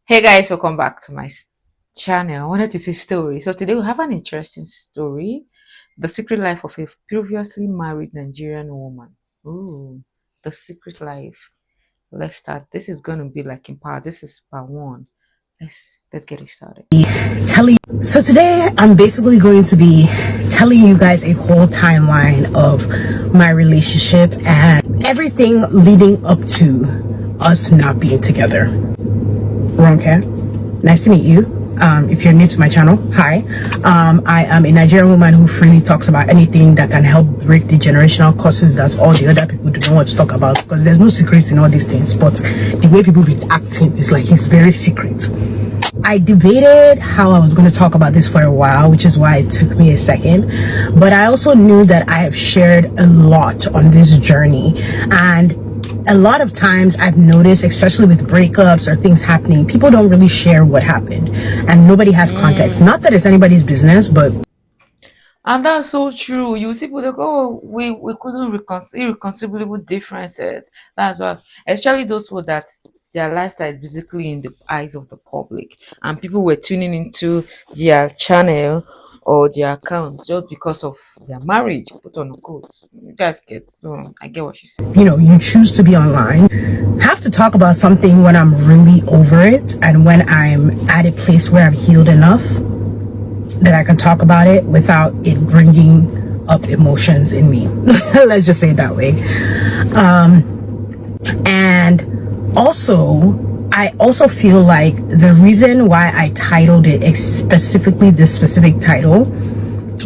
Hey guys, welcome back to my channel. I wanted to say story. So today we have an interesting story. The secret life of a previously married Nigerian woman. Ooh, the secret life. Let's start. This is gonna be like in part. This is part one. Let's get it started. So today I'm basically going to be telling you guys a whole timeline of my relationship and everything leading up to us not being together. Ronke, nice to meet you. If you're new to my channel, hi. I am a Nigerian woman who freely talks about anything that can help break the generational curses that all the other people do not want to talk about, because there's no secrets in all these things, but the way people be acting is like it's very secret. I debated how I was going to talk about this for a while, which is why it took me a second. But I also knew that I have shared a lot on this journey. And a lot of times I've noticed, especially with breakups or things happening, people don't really share what happened. And nobody has context. Not that it's anybody's business, but And that's so true. You see people like, oh, we couldn't reconcile irreconcilable differences. That's what, especially those people that their lifestyle is basically in the eyes of the public, and people were tuning into their channel or their account just because of their marriage. Put on a quote. You guys get so I get what you said. you choose to be online. Have to talk about something when I'm really over it and when I'm at a place where I'm healed enough that I can talk about it without it bringing up emotions in me. Let's just say it that way. And also, I also feel like the reason why I titled it specifically this specific title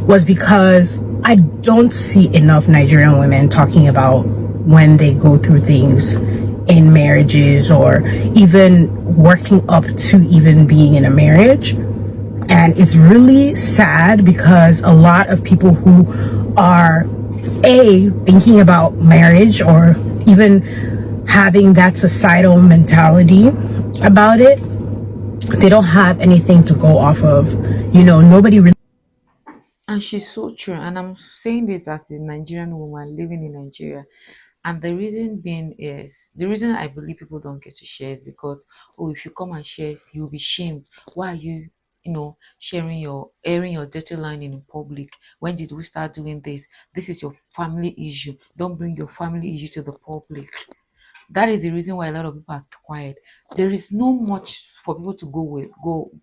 was because I don't see enough Nigerian women talking about when they go through things in marriages or even working up to even being in a marriage. And it's really sad because a lot of people who are thinking about marriage or even having that societal mentality about it, they don't have anything to go off of. Nobody really And she's so true. And I'm saying this as a Nigerian woman living in Nigeria. And the reason being is the reason I believe people don't get to share is because, oh, if you come and share, you'll be shamed. Why are you, sharing your airing your dirty line in public? When did we start doing this? This is your family issue. Don't bring your family issue to the public. That is the reason why a lot of people are quiet. There is no much for people to go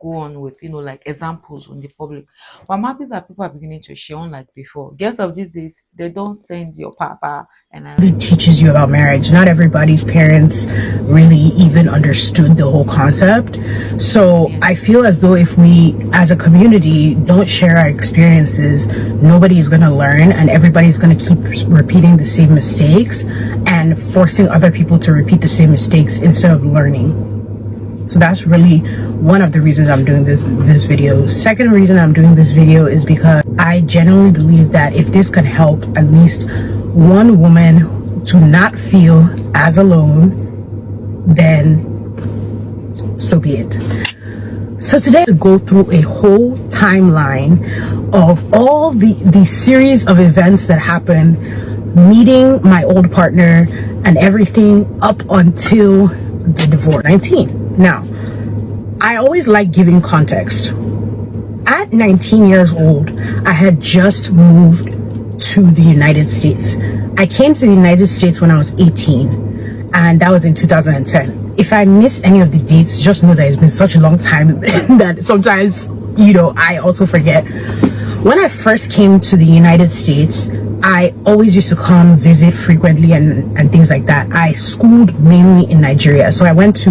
on with, like examples on the public. But I'm happy that people are beginning to share, unlike before. Girls of these days, they don't send your papa and I like teaches this. you about marriage. Not everybody's parents really even understood the whole concept. So I Yes. feel as though if we as a community don't share our experiences, nobody is going to learn and everybody's going to keep repeating the same mistakes and forcing other people to repeat the same mistakes instead of learning. So that's really one of the reasons I'm doing this video. Second reason I'm doing this video is because I genuinely believe that if this can help at least one woman to not feel as alone, then so be it. So today to go through a whole timeline of all the series of events that happened, meeting my old partner and everything up until the divorce. 19. Now, I always like giving context. At 19 years old, I had just moved to the United States. I came to the United States when I was 18, and that was in 2010. If I miss any of the dates, just know that it's been such a long time that sometimes, I also forget. When I first came to the United States, I always used to come visit frequently and things like that. I schooled mainly in Nigeria. So I went to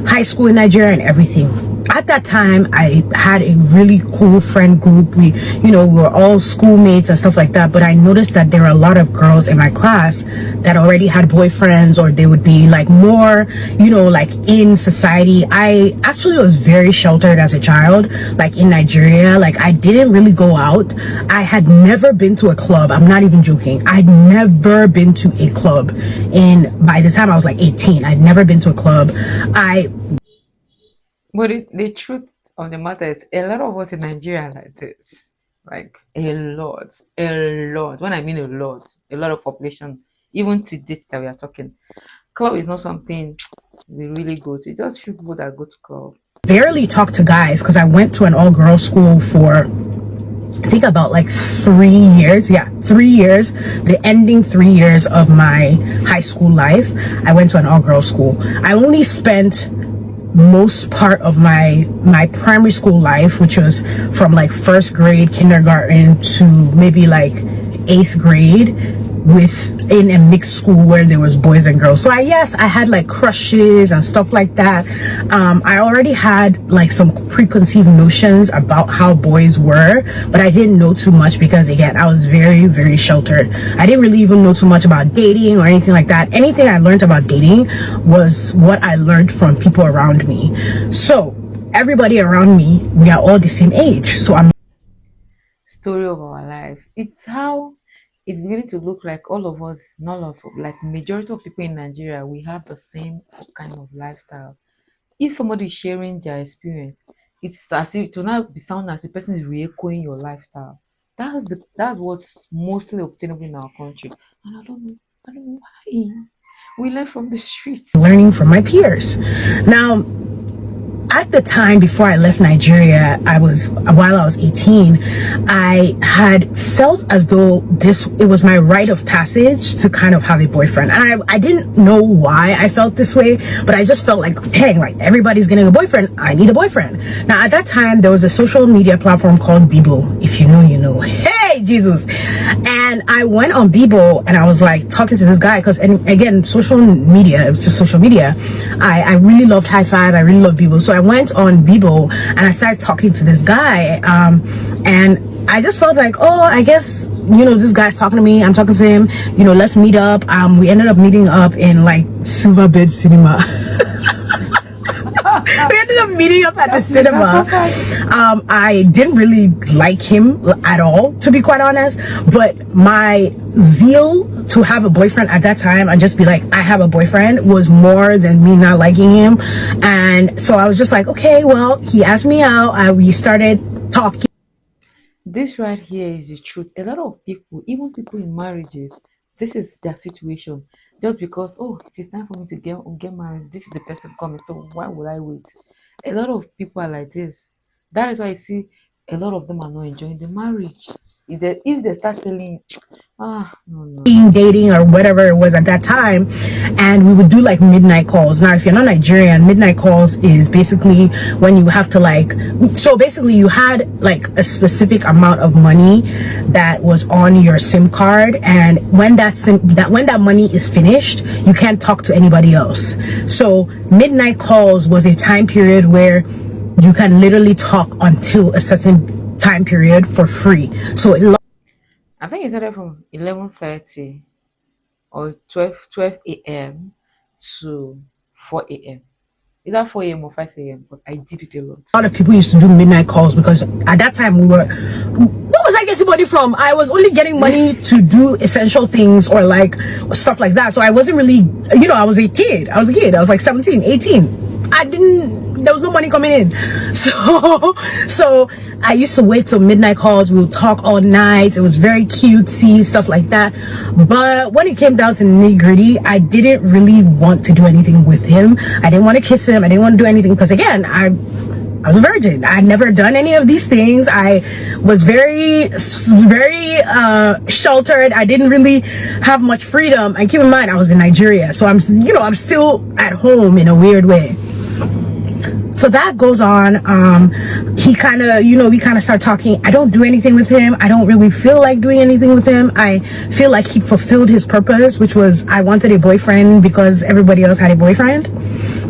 high school in Nigeria and everything. At that time, I had a really cool friend group. We were all schoolmates and stuff like that. But I noticed that there were a lot of girls in my class that already had boyfriends, or they would be like more, like in society. I actually was very sheltered as a child, like in Nigeria. Like I didn't really go out. I had never been to a club. I'm not even joking. I'd never been to a club. And by the time I was like 18, I'd never been to a club. But the truth of the matter is, a lot of us in Nigeria are like this. Like a lot. When I mean a lot of population, even to date that we are talking. Club is not something we really go to. It's just few people that go to club. barely talk to guys because I went to an all-girls school for I think about like 3 years. Yeah, 3 years. The ending 3 years of my high school life, I went to an all-girls school. I only spent most part of my primary school life, which was from like first grade, kindergarten to maybe like 8th grade, in a mixed school where there was boys and girls. So I had like crushes and stuff like that. I already had like some preconceived notions about how boys were, but I didn't know too much because again, I was very, very sheltered. I didn't really even know too much about dating or anything like that. Anything I learned about dating was what I learned from people around me. So everybody around me, we are all the same age. So I'm Story of our life. It's how it's beginning to look like all of us, not all of like majority of people in Nigeria, we have the same kind of lifestyle. If somebody is sharing their experience, it's as if it will not be sound as the person is re-echoing your lifestyle. That's what's mostly obtainable in our country. And I don't know why. We learn from the streets. learning from my peers. Now, at the time before I left Nigeria, while I was 18, I had felt as though it was my rite of passage to kind of have a boyfriend. And I didn't know why I felt this way, but I just felt like, dang, like everybody's getting a boyfriend, I need a boyfriend. Now at that time, there was a social media platform called Bebo. If you know, you know. Hey, Jesus. And I went on Bebo and I was like talking to this guy because, and again, social media, it was just social media. I really loved High Five. I really loved Bebo. So I went on Bebo and I started talking to this guy. And I just felt like, oh, I guess, this guy's talking to me. I'm talking to him. Let's meet up. We ended up meeting up in like Silver Bed Cinema. We ended up meeting up at the cinema. I didn't really like him at all, to be quite honest, but my zeal to have a boyfriend at that time and just be like, I have a boyfriend, was more than me not liking him. And so I was just like, okay, well, he asked me out. We started talking. This right here is the truth. A lot of people, even people in marriages, this is their situation. Just because, oh, it is time for me to get married. This is the person coming, so why would I wait? A lot of people are like this. That is why I see a lot of them are not enjoying the marriage. If they start telling, no, no, no. Dating or whatever it was at that time, and we would do like midnight calls. Now if you're not Nigerian, midnight calls is basically when you have to so basically you had like a specific amount of money that was on your SIM card, and when that money is finished, you can't talk to anybody else. So midnight calls was a time period where you can literally talk until a certain time period for free. So I think it started from 11:30 or 12 a.m. to 4 a.m. Either 4 a.m. or 5 a.m. But I did it a lot. a lot of people used to do midnight calls because at that time what was I getting money from? I was only getting money to do essential things or like stuff like that. So I wasn't really, I was a kid. I was like 17, 18. There was no money coming in. So I used to wait till midnight calls. We would talk all night. It was very cutesy, stuff like that. But when it came down to nitty gritty, I didn't really want to do anything with him. I didn't want to kiss him. I didn't want to do anything because again, I was a virgin. I had never done any of these things. I was very, very sheltered. I didn't really have much freedom. And keep in mind, I was in Nigeria, so I'm still at home in a weird way. So that goes on. We kind of start talking. I don't do anything with him. I don't really feel like doing anything with him. I feel like he fulfilled his purpose, which was I wanted a boyfriend because everybody else had a boyfriend.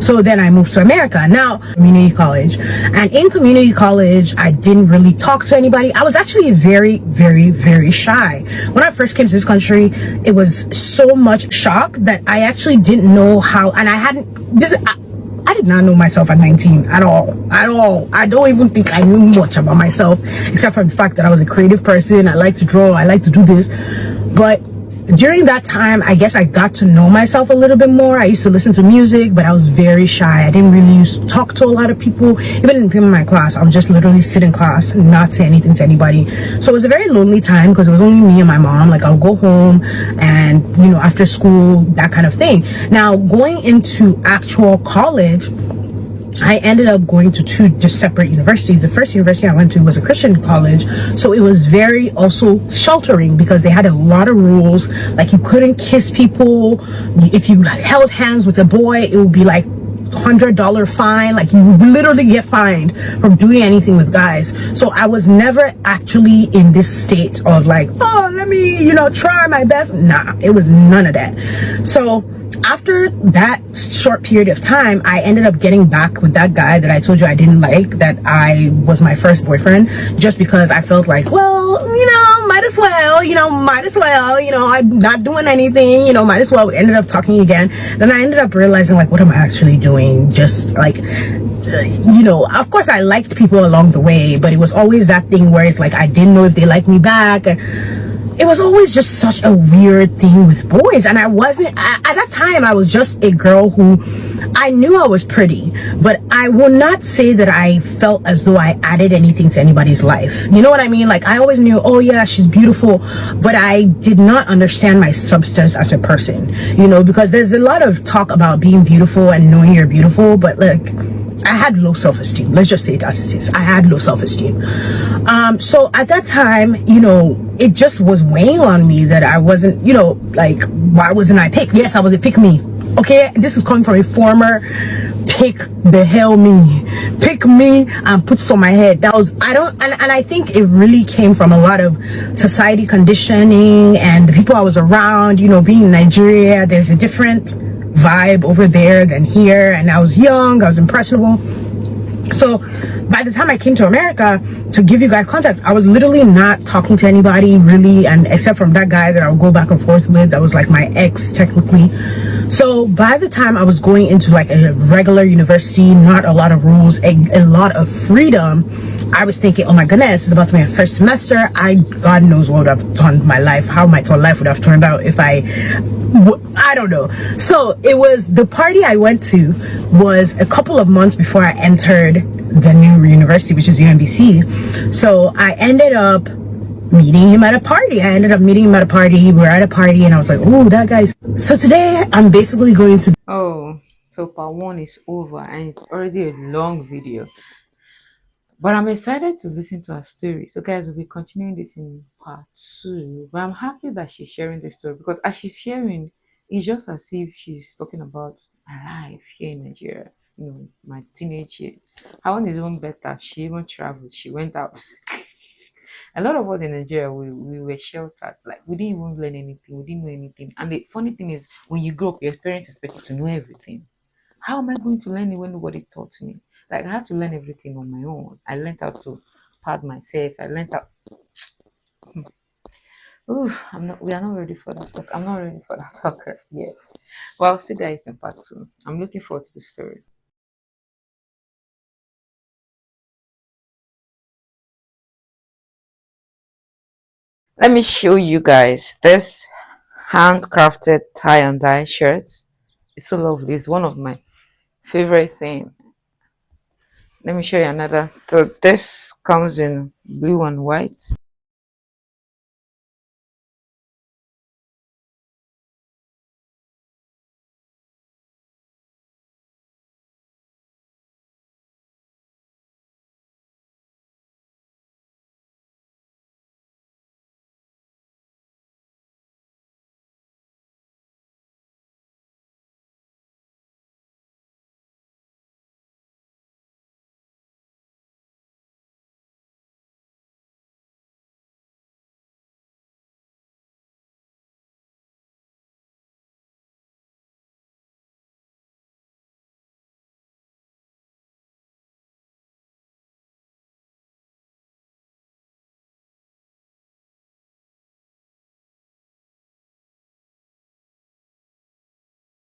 So then I moved to America. Now, community college. And in community college, I didn't really talk to anybody. I was actually very, very, very shy. When I first came to this country, it was so much shock that I actually didn't know how, and I did not know myself at 19 at all. I don't even think I knew much about myself, except for the fact that I was a creative person. I like to draw. I like to do this. But during that time, I guess I got to know myself a little bit more. I used to listen to music, but I was very shy. I didn't really used to talk to a lot of people. Even in my class, I would just literally sit in class and not say anything to anybody. So it was a very lonely time because it was only me and my mom. Like I'll go home and, after school, that kind of thing. Now, going into actual college, I ended up going to two just separate universities. The first university I went to was a Christian college, so it was very also sheltering because they had a lot of rules. Like you couldn't kiss people. If you held hands with a boy, it would be like $100 fine. Like you literally get fined from doing anything with guys. So I was never actually in this state of like, oh, let me, try my best. Nah, it was none of that. So after that short period of time, I ended up getting back with that guy that I told you I didn't like, that I was my first boyfriend, just because I felt like, well, might as well, I'm not doing anything, might as well. We ended up talking again. Then I ended up realizing, like, what am I actually doing? Just like, of course I liked people along the way, but it was always that thing where it's like I didn't know if they liked me back. It was always just such a weird thing with boys. And I wasn't, at that time, I was just a girl who, I knew I was pretty, but I will not say that I felt as though I added anything to anybody's life. You know what I mean? Like, I always knew, oh yeah, she's beautiful, but I did not understand my substance as a person, because there's a lot of talk about being beautiful and knowing you're beautiful, but like, I had low self-esteem. Let's just say it as it is. I had low self-esteem. So at that time, it just was weighing on me that I wasn't, like, why wasn't I picked? Yes, I was a pick me. Okay, this is coming from a former pick the hell me. Pick me and put it on my head. That was, and I think it really came from a lot of society conditioning and the people I was around, being in Nigeria, there's a different vibe over there than here, and I was young, I was impressionable. So by the time I came to America, to give you guys context, I was literally not talking to anybody really, and except from that guy that I would go back and forth with, that was like my ex technically. So by the time I was going into like a regular university, not a lot of rules, a lot of freedom, I was thinking, oh my goodness, it's about to be my first semester. God knows what would have done my life, how my life would have turned out if I don't know. So it was, the party I went to was a couple of months before I entered the new university, which is UMBC. So I ended up meeting him at a party. We were at a party and I was like, oh, that guy's. So today I'm basically going to. Oh, so part one is over and it's already a long video. But I'm excited to listen to her story. So, guys, we'll be continuing this in part two. But I'm happy that she's sharing this story because as she's sharing, it's just as if she's talking about my life here in Nigeria. My teenage years. Her one is even better. She even traveled. She went out. A lot of us in Nigeria, we were sheltered. Like, we didn't even learn anything. We didn't know anything. And the funny thing is, when you grow up, your parents expect you to know everything. How am I going to learn it when nobody taught me? Like I had to learn everything on my own. I learned how to pad myself. I learned how. Ooh, I'm not. We are not ready for that talk. I'm not ready for that talk yet. Well, I'll see guys in part two. I'm looking forward to the story. Let me show you guys this handcrafted tie and dye shirts. It's so lovely. It's one of my favorite things. Let me show you another. So this comes in blue and white.